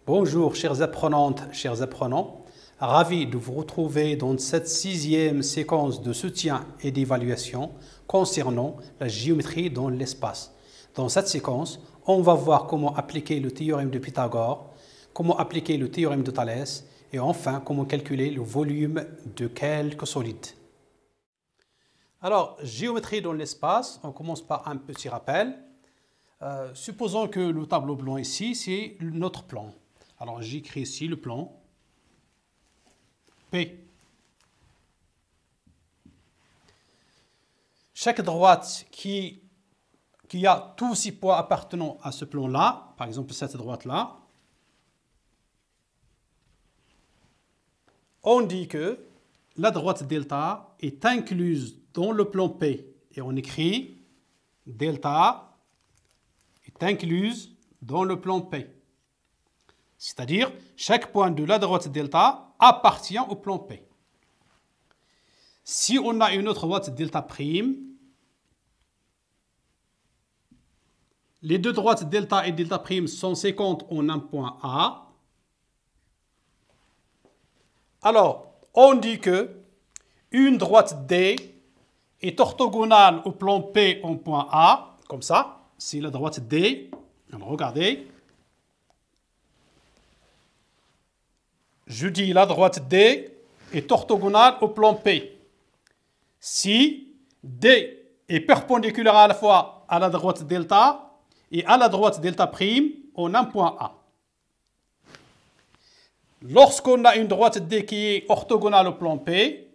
Bonjour chères apprenantes, chers apprenants. Ravi de vous retrouver dans cette 6e séquence de soutien et d'évaluation concernant la géométrie dans l'espace. Dans cette séquence, on va voir comment appliquer le théorème de Pythagore, comment appliquer le théorème de Thalès et enfin comment calculer le volume de quelques solides. Alors, géométrie dans l'espace, on commence par un petit rappel. Supposons que le tableau blanc ici, c'est notre plan. Alors, j'écris ici le plan P. Chaque droite qui a tous ces points appartenant à ce plan-là, par exemple cette droite-là, on dit que la droite delta est incluse dans le plan P. Et on écrit delta est incluse dans le plan P. C'est-à-dire, chaque point de la droite delta appartient au plan P. Si on a une autre droite delta prime, les deux droites delta et delta prime sont séquentes en un point A. Alors, on dit que une droite D est orthogonale au plan P en point A, comme ça. C'est la droite D. Alors, regardez. Je dis la droite D est orthogonale au plan P. Si D est perpendiculaire à la fois à la droite delta et à la droite delta prime en un point A. Lorsqu'on a une droite D qui est orthogonale au plan P,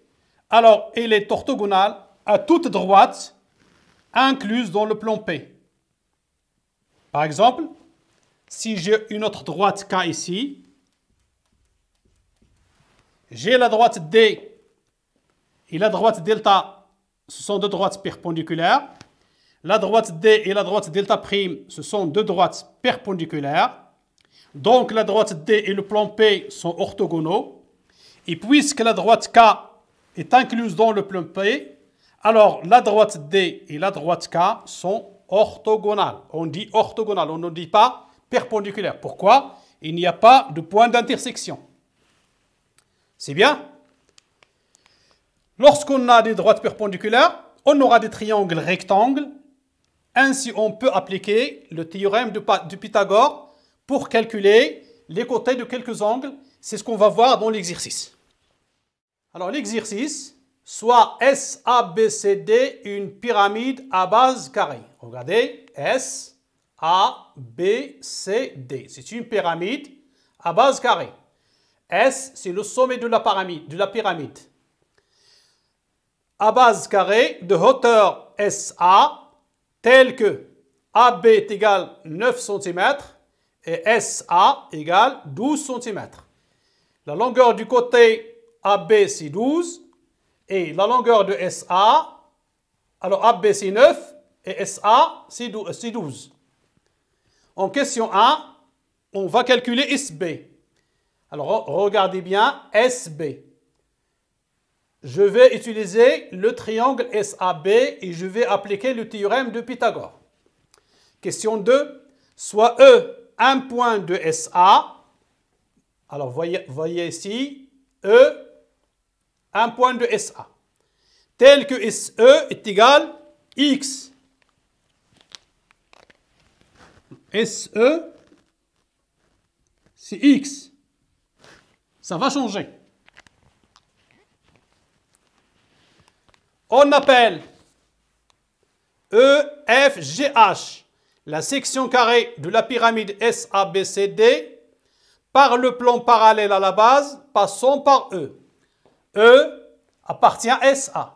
alors elle est orthogonale à toute droite incluse dans le plan P. Par exemple, si j'ai une autre droite K ici, j'ai la droite D et la droite delta, ce sont deux droites perpendiculaires. La droite D et la droite delta prime, ce sont deux droites perpendiculaires. Donc la droite D et le plan P sont orthogonaux. Et puisque la droite K est incluse dans le plan P, alors la droite D et la droite K sont orthogonales. On dit orthogonales, on ne dit pas perpendiculaires. Pourquoi? Il n'y a pas de point d'intersection. C'est bien? Lorsqu'on a des droites perpendiculaires, on aura des triangles rectangles. Ainsi, on peut appliquer le théorème de Pythagore pour calculer les côtés de quelques angles. C'est ce qu'on va voir dans l'exercice. Alors, l'exercice, soit SABCD, une pyramide à base carrée. Regardez, SABCD. C'est une pyramide à base carrée. S, c'est le sommet de la pyramide. À base carrée de hauteur SA, telle que AB est égal 9 cm et SA égale 12 cm. La longueur du côté AB, c'est 12 et la longueur de SA, alors AB, c'est 9 et SA, c'est 12. En question 1, on va calculer SB. Alors, regardez bien, SB. Je vais utiliser le triangle SAB et je vais appliquer le théorème de Pythagore. Question 2. Soit E un point de SA. Alors, voyez ici, E, un point de SA. Tel que SE est égal X. SE, c'est X. Ça va changer. On appelle EFGH la section carrée de la pyramide SABCD par le plan parallèle à la base passant par E. E appartient à SA.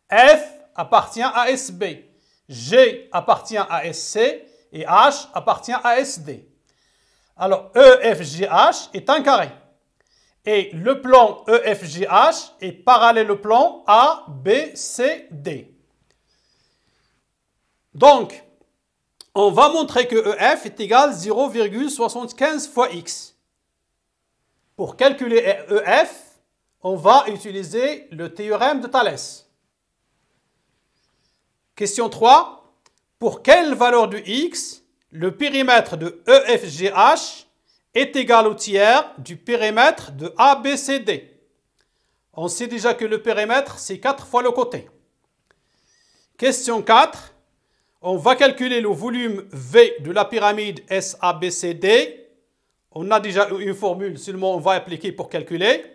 F appartient à SB. G appartient à SC et H appartient à SD. Alors EFGH est un carré. Et le plan EFGH est parallèle au plan ABCD. Donc, on va montrer que EF est égal à 0,75 fois X. Pour calculer EF, on va utiliser le théorème de Thalès. Question 3. Pour quelle valeur de X le périmètre de EFGH est égal au tiers du périmètre de ABCD. On sait déjà que le périmètre, c'est 4 fois le côté. Question 4. On va calculer le volume V de la pyramide SABCD. On a déjà une formule, seulement on va appliquer pour calculer.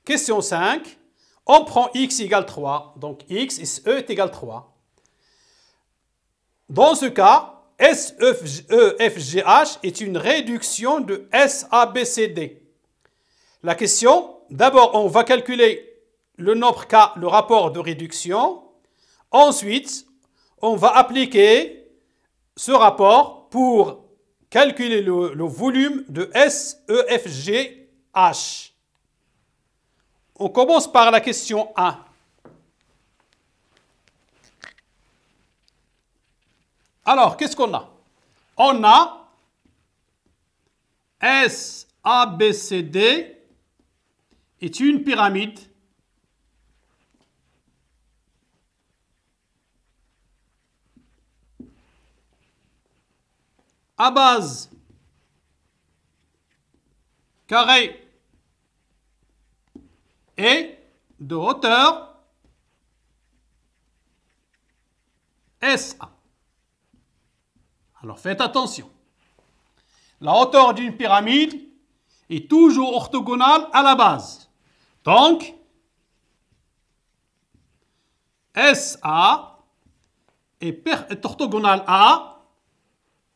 Question 5. On prend x égale 3. Donc x est égal 3. Dans ce cas, SEFGH est une réduction de SABCD. La question, d'abord on va calculer le nombre K, le rapport de réduction. Ensuite, on va appliquer ce rapport pour calculer le volume de SEFGH. On commence par la question 1. Alors, qu'est-ce qu'on a? On a SABCD est une pyramide à base carrée et de hauteur SA. Alors faites attention. La hauteur d'une pyramide est toujours orthogonale à la base. Donc, SA est orthogonale à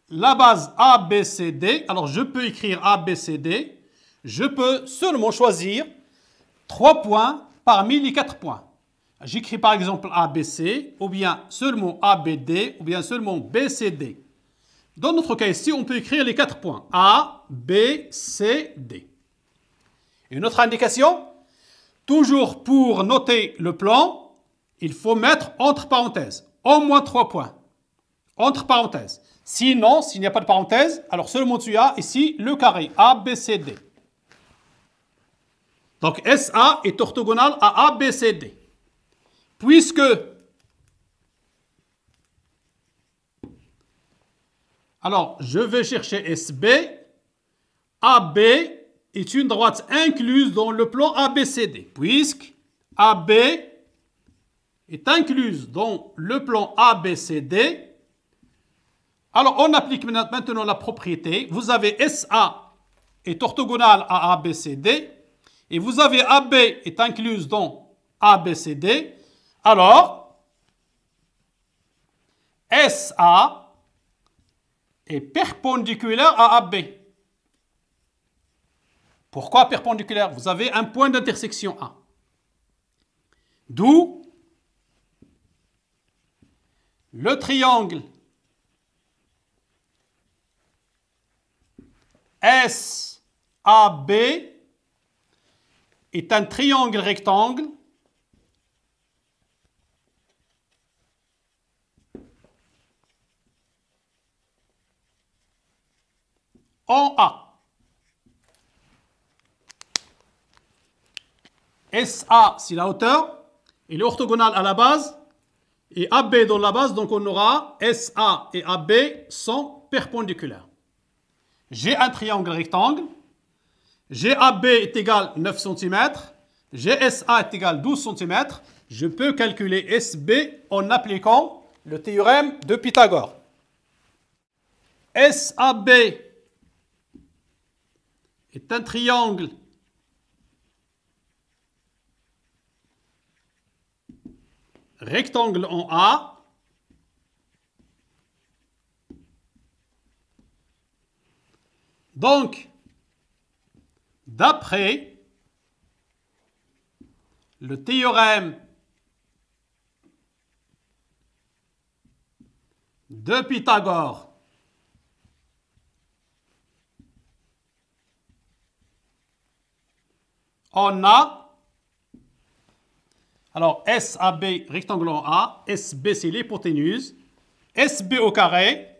la base ABCD. Alors je peux écrire ABCD. Je peux seulement choisir 3 points parmi les 4 points. J'écris par exemple ABC, ou bien seulement ABD, ou bien seulement BCD. Dans notre cas ici, on peut écrire les 4 points. A, B, C, D. Une autre indication, toujours pour noter le plan, il faut mettre entre parenthèses au moins 3 points. Entre parenthèses. Sinon, s'il n'y a pas de parenthèse, alors seulement tu as ici le carré A, B, C, D. Donc SA est orthogonal à ABCD. Puisque alors je vais chercher SB, AB est une droite incluse dans le plan ABCD. Puisque AB est incluse dans le plan ABCD, alors on applique maintenant la propriété. Vous avez SA est orthogonal à ABCD. Et vous avez AB est incluse dans ABCD, alors SA est perpendiculaire à AB. Pourquoi perpendiculaire? Vous avez un point d'intersection A. D'où le triangle SAB est un triangle rectangle en A. SA, c'est la hauteur, il est orthogonal à la base, et AB dans la base, donc on aura SA et AB sont perpendiculaires. J'ai un triangle rectangle, GAB est égal à 9 cm, GSA est égal à 12 cm. Je peux calculer SB en appliquant le théorème de Pythagore. SAB est un triangle rectangle en A. Donc, d'après le théorème de Pythagore, on a, alors SAB rectangle en A, SB c'est l'hypoténuse, SB au carré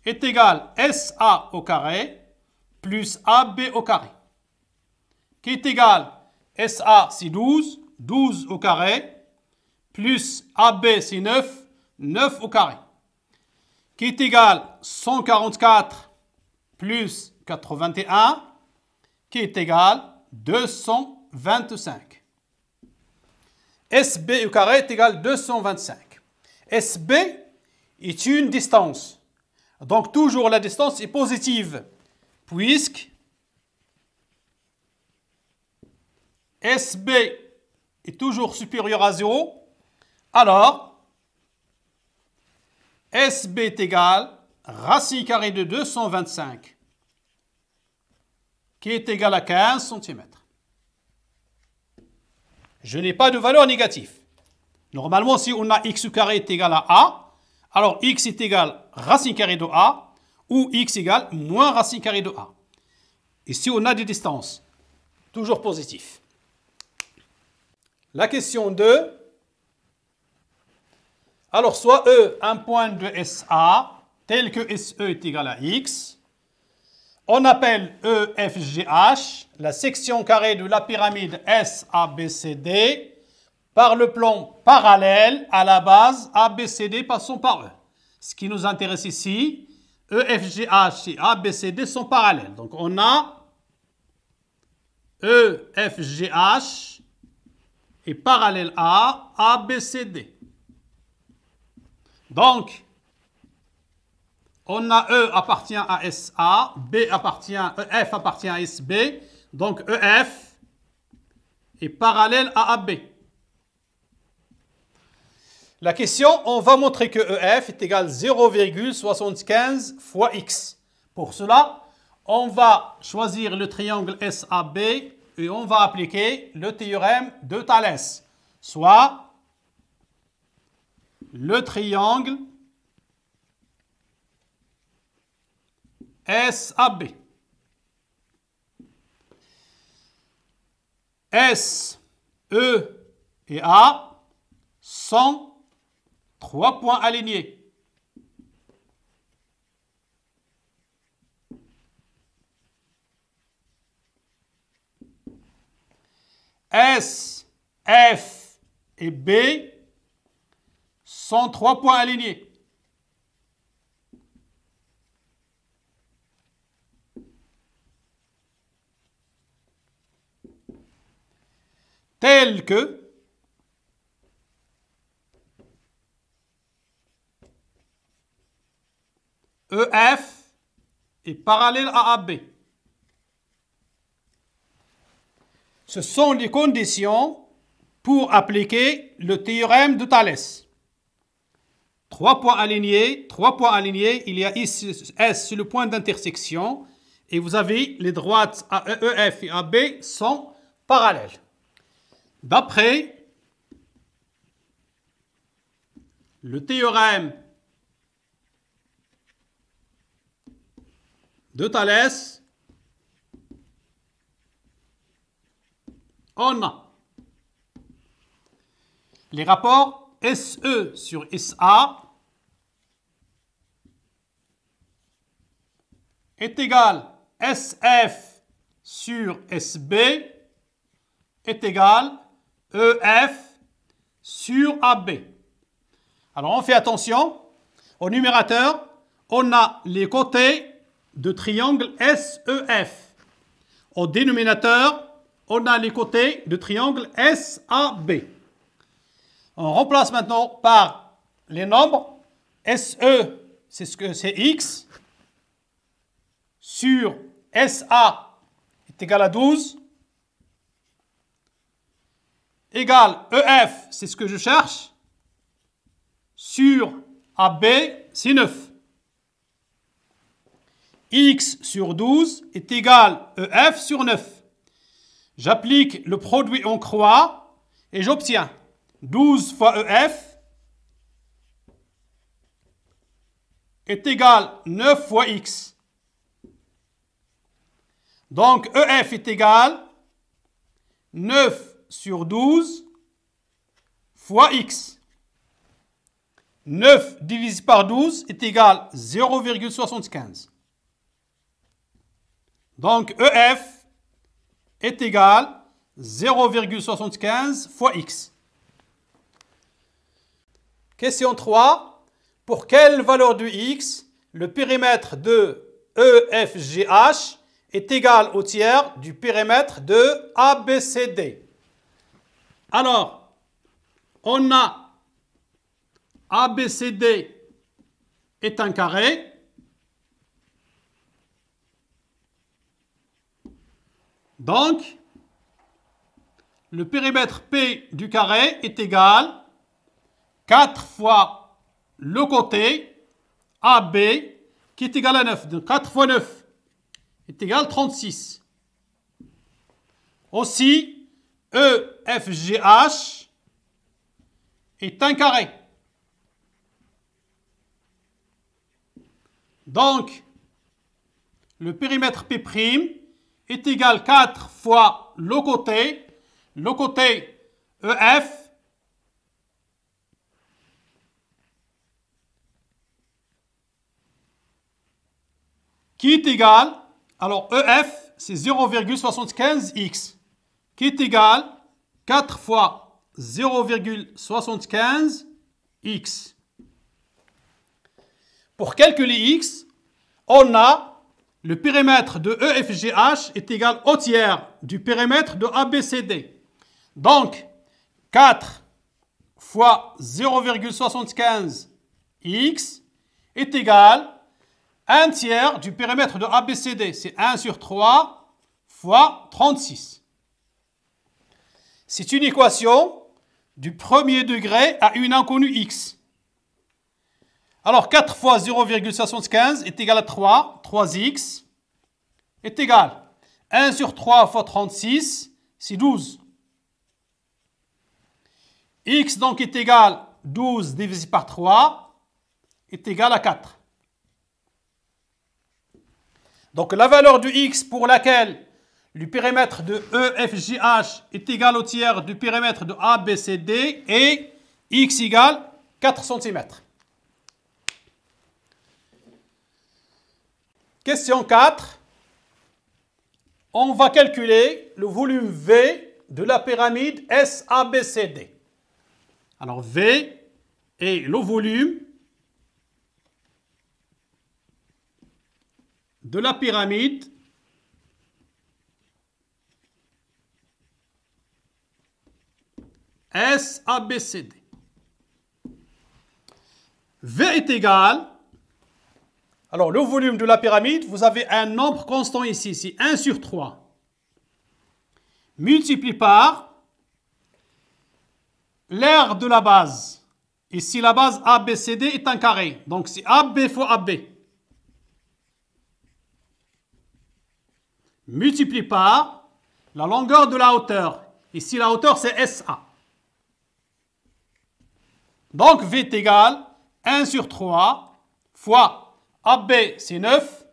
est égal à SA au carré plus AB au carré, qui est égal à SA c'est 12, 12 au carré, plus AB c'est 9, 9 au carré, qui est égal à 144 plus 81 qui est égal à 225. SB au carré est égal à 225. SB est une distance. Donc toujours la distance est positive puisque SB est toujours supérieur à 0. Alors, SB est égal à racine carrée de 225 qui est égal à 15 cm. Je n'ai pas de valeur négative. Normalement, si on a x au carré est égal à a, alors x est égal à racine carrée de a ou x égale moins racine carrée de a. Ici, on a des distances. Toujours positif. La question 2. Alors, soit E, un point de SA, tel que SE est égal à X. On appelle EFGH la section carrée de la pyramide SABCD par le plan parallèle à la base ABCD passant par E. Ce qui nous intéresse ici, EFGH et ABCD sont parallèles. Donc, on a EFGH est parallèle à ABCD. Donc, on a E appartient à SA, EF appartient à SB, donc EF est parallèle à AB. La question, on va montrer que EF est égal à 0,75 fois X. Pour cela, on va choisir le triangle SAB et on va appliquer le théorème de Thalès, soit le triangle SAB. S, E et A sont 3 points alignés. S, F et B sont 3 points alignés. Tel que EF est parallèle à AB. Ce sont les conditions pour appliquer le théorème de Thalès. 3 points alignés, il y a ici S sur le point d'intersection et vous avez les droites EF et AB sont parallèles. D'après le théorème de Thalès, on a les rapports SE sur SA est égal à SF sur SB est égal à EF sur AB. Alors on fait attention, au numérateur, on a les côtés de triangle SEF. Au dénominateur, on a les côtés de triangle SAB. On remplace maintenant par les nombres. SE, c'est ce que c'est X, sur SA est égal à 12, égale EF, c'est ce que je cherche, sur AB, c'est 9. X sur 12 est égal à EF sur 9. J'applique le produit en croix et j'obtiens 12 fois EF est égal à 9 fois X. Donc EF est égal à 9 sur 12 fois X. 9 divisé par 12 est égal à 0,75. Donc EF est égal à 0,75 fois X. Question 3. Pour quelle valeur de X le périmètre de EFGH est égal au tiers du périmètre de ABCD. Alors, on a ABCD est un carré. Donc, le périmètre P du carré est égal 4 fois le côté AB qui est égal à 9. Donc 4 fois 9 est égal à 36. Aussi, EFGH est un carré. Donc, le périmètre P' est égal à 4 fois le côté EF qui est égal, alors EF c'est 0,75x qui est égal 4 fois 0,75x. Pour calculer x, on a le périmètre de EFGH est égal au tiers du périmètre de ABCD. Donc, 4 fois 0,75x est égal à 1 tiers du périmètre de ABCD. C'est 1 sur 3 fois 36. C'est une équation du premier degré à une inconnue x. Alors, 4 fois 0,75 est égal à 3. 3x est égal à 1 sur 3 fois 36, c'est 12. X donc est égal à 12 divisé par 3 est égal à 4. Donc, la valeur du x pour laquelle le périmètre de EFGH est égal au tiers du périmètre de ABCD est x égale 4 cm. Question 4. On va calculer le volume V de la pyramide SABCD. Alors V est le volume de la pyramide SABCD. V est égal, alors le volume de la pyramide, vous avez un nombre constant ici, c'est 1 sur 3. Multiplié par l'aire de la base. Ici, la base ABCD est un carré. Donc, c'est AB fois AB. Multiplié par la longueur de la hauteur. Ici, la hauteur, c'est SA. Donc, V est égal à 1 sur 3 fois AB, c'est 9,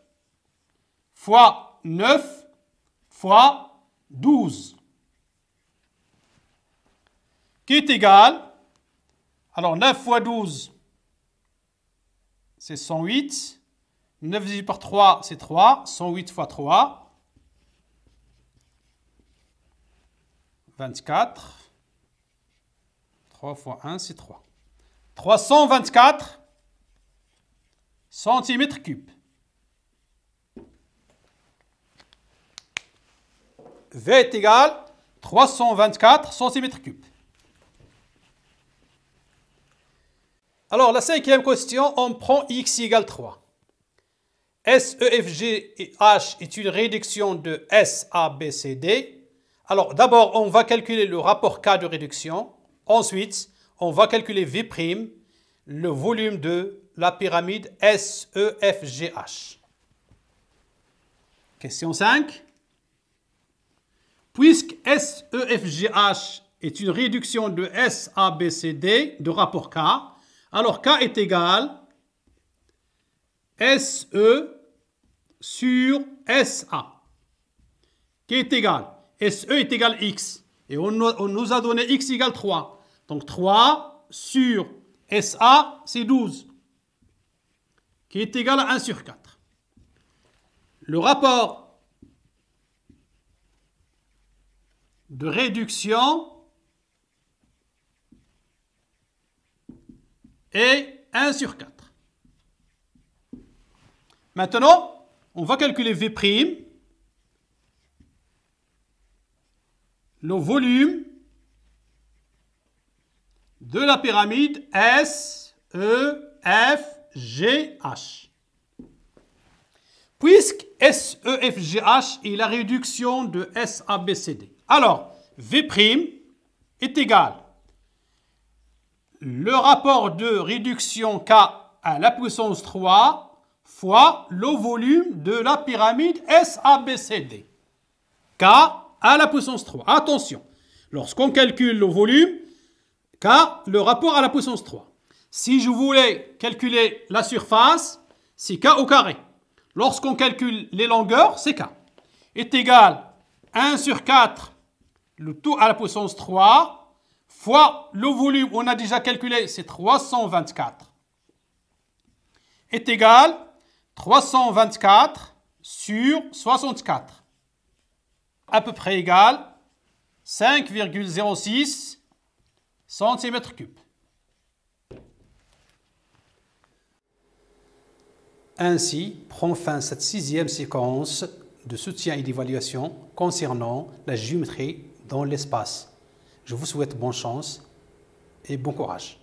fois 9 fois 12. Qui est égal, alors 9 fois 12, c'est 108. 9 divisé par 3, c'est 3. 108 fois 3, 24. 3 fois 1, c'est 3. 324 centimètres cubes. V est égal 324 centimètres cubes. Alors, la cinquième question, on prend x égale 3. SEFGH est une réduction de SABCD. Alors, d'abord, on va calculer le rapport K de réduction. Ensuite, on va calculer V', le volume de la pyramide SEFGH. Question 5. Puisque SEFGH est une réduction de SABCD de rapport K, alors K est égal SE sur SA, qui est égal, SE est égal X, et on nous a donné X égale 3. Donc 3 sur SA, c'est 12, qui est égal à 1 sur 4. Le rapport de réduction est 1 sur 4. Maintenant, on va calculer V'. le volume de la pyramide S, E, F, G, H. Puisque S, E, F, G, H est la réduction de S, A, B, C, D. Alors, V' est égal le rapport de réduction K à la puissance 3 fois le volume de la pyramide S, A, B, C, D. K à la puissance 3. Attention, lorsqu'on calcule le volume, K, le rapport à la puissance 3. Si je voulais calculer la surface, c'est K au carré. Lorsqu'on calcule les longueurs, c'est K. Est égal 1 sur 4, le tout à la puissance 3, fois le volume, on a déjà calculé, c'est 324, est égal 324 sur 64, à peu près égal 5,06 cm3. Ainsi prend fin cette 6e séquence de soutien et d'évaluation concernant la géométrie dans l'espace. Je vous souhaite bonne chance et bon courage.